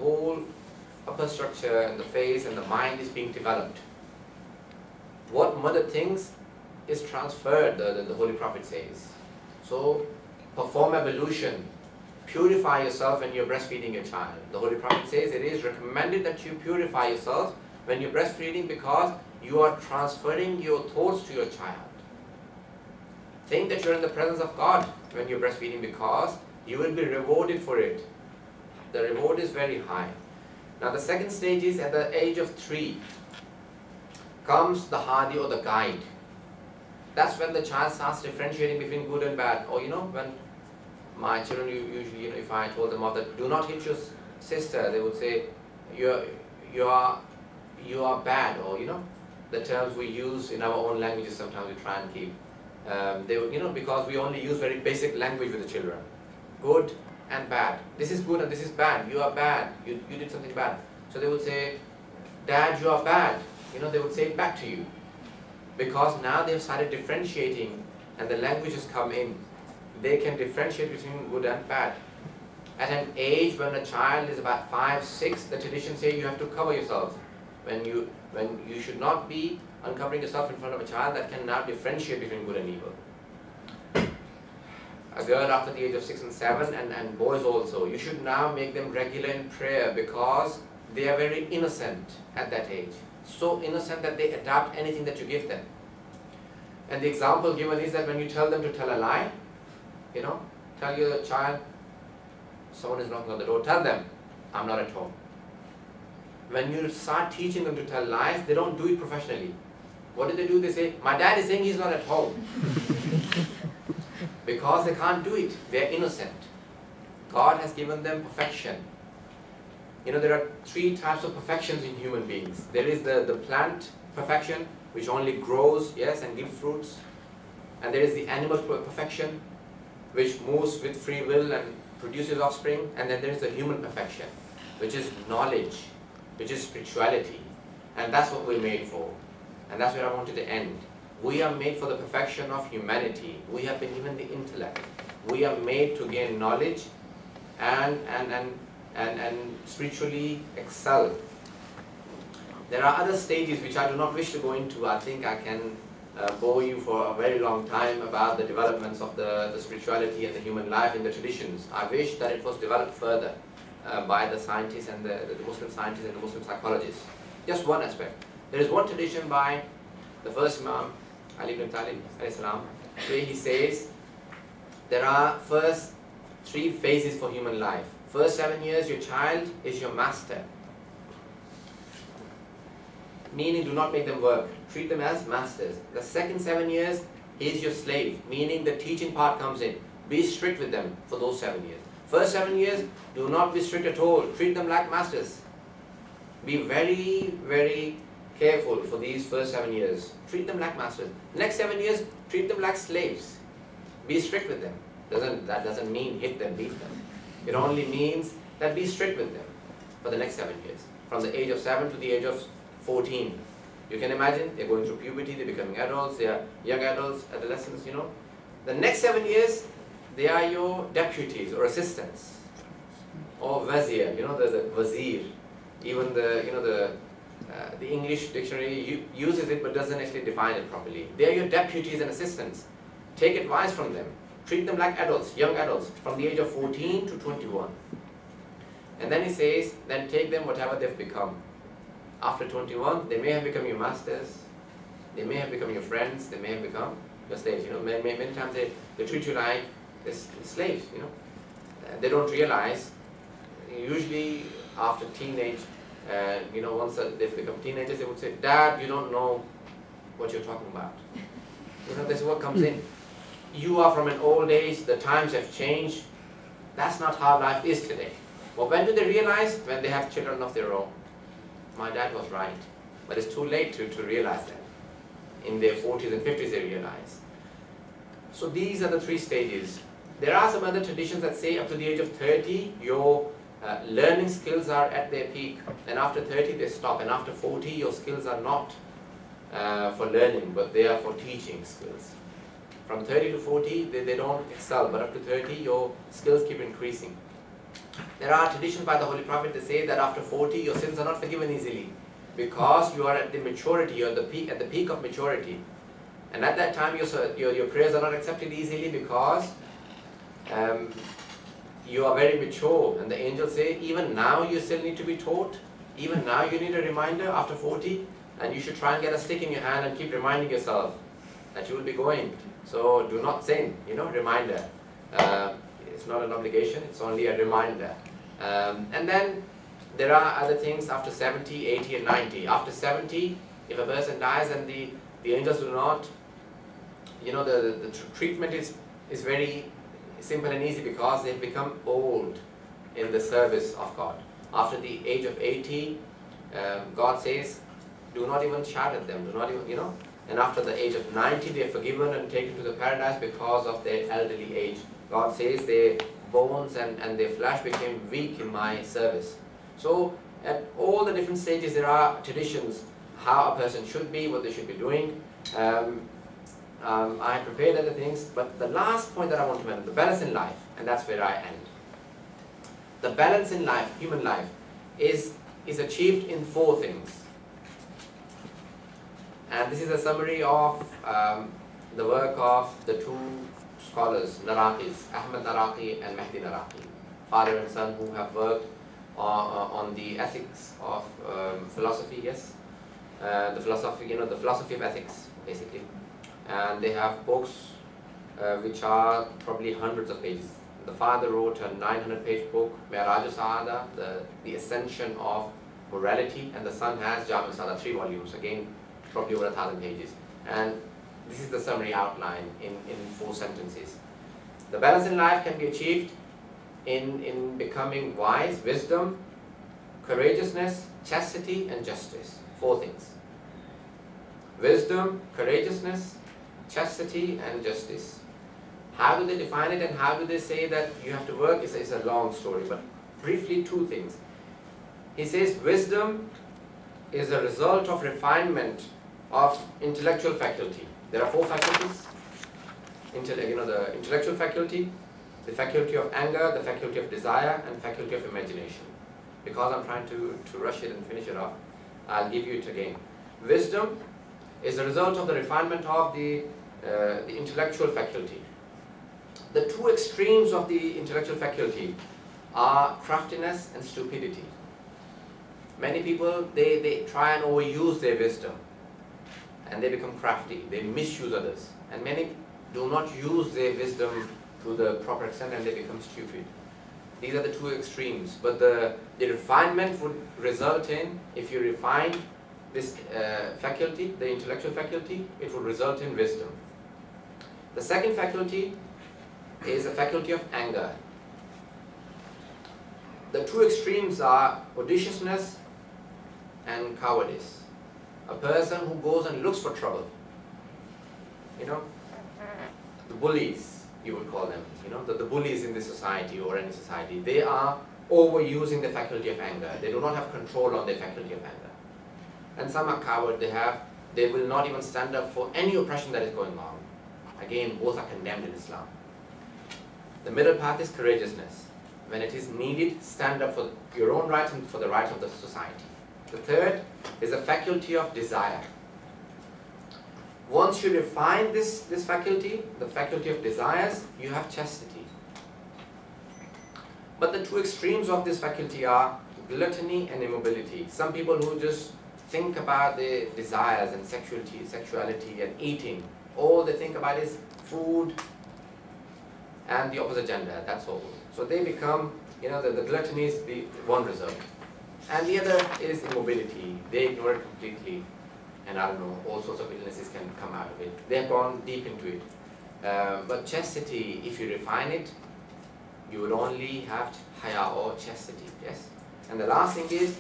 whole upper structure and the face and the mind is being developed. What mother thinks is transferred, the Holy Prophet says. So perform ablution, purify yourself when you're breastfeeding your child. The Holy Prophet says it is recommended that you purify yourself when you're breastfeeding, because you are transferring your thoughts to your child. Think that you're in the presence of God when you're breastfeeding, because you will be rewarded for it. The reward is very high. Now the second stage is at the age of 3 comes the hadi or the guide. That's when the child starts differentiating between good and bad. Or when my children usually, if I told them off that do not hit your sister, they would say you are bad, or the terms we use in our own languages sometimes we try and keep. They would, because we only use very basic language with the children. Good and bad. This is good and this is bad. You are bad. You did something bad. So they would say, Dad, you are bad. They would say it back to you. Because now they've started differentiating and the language has come in. They can differentiate between good and bad. At an age when a child is about 5, 6, the traditions say you have to cover yourself. When you should not be uncovering yourself in front of a child that can now differentiate between good and evil. A girl after the age of 6 and 7, and boys also, you should now make them regular in prayer, because they are very innocent at that age. So innocent that they adapt anything that you give them. And the example given is that when you tell them to tell a lie, tell your child, someone is knocking on the door, tell them, I'm not at home. When you start teaching them to tell lies, they don't do it professionally. What do? They say, my dad is saying he's not at home. Because they can't do it. They're innocent. God has given them perfection. There are 3 types of perfections in human beings. There is the plant perfection, which only grows, yes, and gives fruits. And there is the animal perfection, which moves with free will and produces offspring. And then there is the human perfection, which is knowledge, which is spirituality. And that's what we're made for. And that's where I wanted to end. We are made for the perfection of humanity. We have been given the intellect. We are made to gain knowledge and spiritually excel. There are other stages which I do not wish to go into. I think I can bore you for a very long time about the developments of the spirituality and the human life in the traditions. I wish that it was developed further by the scientists and the Muslim scientists and the Muslim psychologists. Just one aspect. There is one tradition by the first Imam, Ali ibn Talib, where he says there are first 3 phases for human life. First 7 years, your child is your master. Meaning, do not make them work. Treat them as masters. The second 7 years, he is your slave. Meaning, the teaching part comes in. Be strict with them for those 7 years. First 7 years, do not be strict at all. Treat them like masters. Be very, very careful for these first 7 years. Treat them like masters. Next 7 years, treat them like slaves. Be strict with them. That doesn't mean hit them, beat them. It only means that be strict with them for the next 7 years. From the age of 7 to the age of 14. You can imagine, they're going through puberty, they're becoming adults, they are young adults, adolescents, The next 7 years, they are your deputies or assistants. Or wazir, the wazir. Even the English dictionary uses it but doesn't actually define it properly. They are your deputies and assistants. Take advice from them. Treat them like adults, young adults, from the age of 14 to 21. And then he says, then take them whatever they've become. After 21, they may have become your masters, they may have become your friends, they may have become your slaves. Many times they treat you like slaves, They don't realize, usually after teenage, once they've become teenagers, they would say, Dad, you don't know what you're talking about. This is what comes in. You are from an old age, the times have changed. That's not how life is today. But when do they realize? When they have children of their own. My dad was right. But it's too late to realize that. In their 40s and 50s they realize. So these are the 3 stages. There are some other traditions that say up to the age of 30, your learning skills are at their peak. And after 30 they stop. And after 40 your skills are not for learning, but they are for teaching skills. From 30 to 40 they don't excel, but up to 30 your skills keep increasing. There are traditions by the Holy Prophet that say that after 40 your sins are not forgiven easily, because you are at the maturity, you are at the peak of maturity. And at that time your prayers are not accepted easily, because you are very mature. And the angels say, even now you still need to be taught, even now you need a reminder after 40, and you should try and get a stick in your hand and keep reminding yourself that you will be going. So do not sin, reminder. It's not an obligation, it's only a reminder. And then there are other things after 70, 80 and 90. After 70, if a person dies and the angels do not, the treatment is very simple and easy, because they've become old in the service of God. After the age of 80, God says, do not even shout at them, do not even, and after the age of 90, they are forgiven and taken to the paradise because of their elderly age. God says their bones and their flesh became weak in my service. So at all the different stages there are traditions how a person should be, what they should be doing. I prepared other things, but the last point that I want to mention, the balance in life, and that's where I end. The balance in life, human life, is achieved in 4 things. And this is a summary of the work of the 2 scholars, Naraqis, Ahmad Naraqi and Mehdi Naraqi, father and son, who have worked on the ethics of philosophy, yes, the philosophy of ethics, basically. And they have books which are probably hundreds of pages. The father wrote a 900-page book, Raza Rizvi, the Ascension of Morality, and the son has Jami Sada, 3 volumes, again probably over 1,000 pages. And this is the summary outline in 4 sentences. The balance in life can be achieved in becoming wise, wisdom, courageousness, chastity and justice. 4 things. Wisdom, courageousness, chastity and justice. How do they define it, and how do they say that you have to work? It's a long story, but briefly 2 things. He says wisdom is a result of refinement of intellectual faculty. There are 4 faculties. The intellectual faculty, the faculty of anger, the faculty of desire, and faculty of imagination. Because I'm trying to rush it and finish it off, I'll give you it again. Wisdom is a result of the refinement of the intellectual faculty. The 2 extremes of the intellectual faculty are craftiness and stupidity. Many people, they try and overuse their wisdom, and they become crafty, they misuse others. And many do not use their wisdom to the proper extent, and they become stupid. These are the 2 extremes. But the refinement would result in, if you refine this faculty, the intellectual faculty, it would result in wisdom. The second faculty is a faculty of anger. The 2 extremes are audaciousness and cowardice. A person who goes and looks for trouble. The bullies, you would call them, the bullies in this society or any society, they are overusing the faculty of anger. They do not have control on their faculty of anger. And some are coward, they will not even stand up for any oppression that is going on. Again, both are condemned in Islam. The middle path is courageousness. When it is needed, stand up for your own rights and for the rights of the society. The third is a faculty of desire. Once you refine this faculty, the faculty of desires, you have chastity. But the 2 extremes of this faculty are gluttony and immobility. Some people who just think about their desires and sexuality and eating. All they think about is food and the opposite gender, that's all. So they become, the gluttony is the one result. And the other is immobility. They ignore it completely. And I don't know, all sorts of illnesses can come out of it. They have gone deep into it. But chastity, if you refine it, you would only have haya or chastity, yes? And the last thing is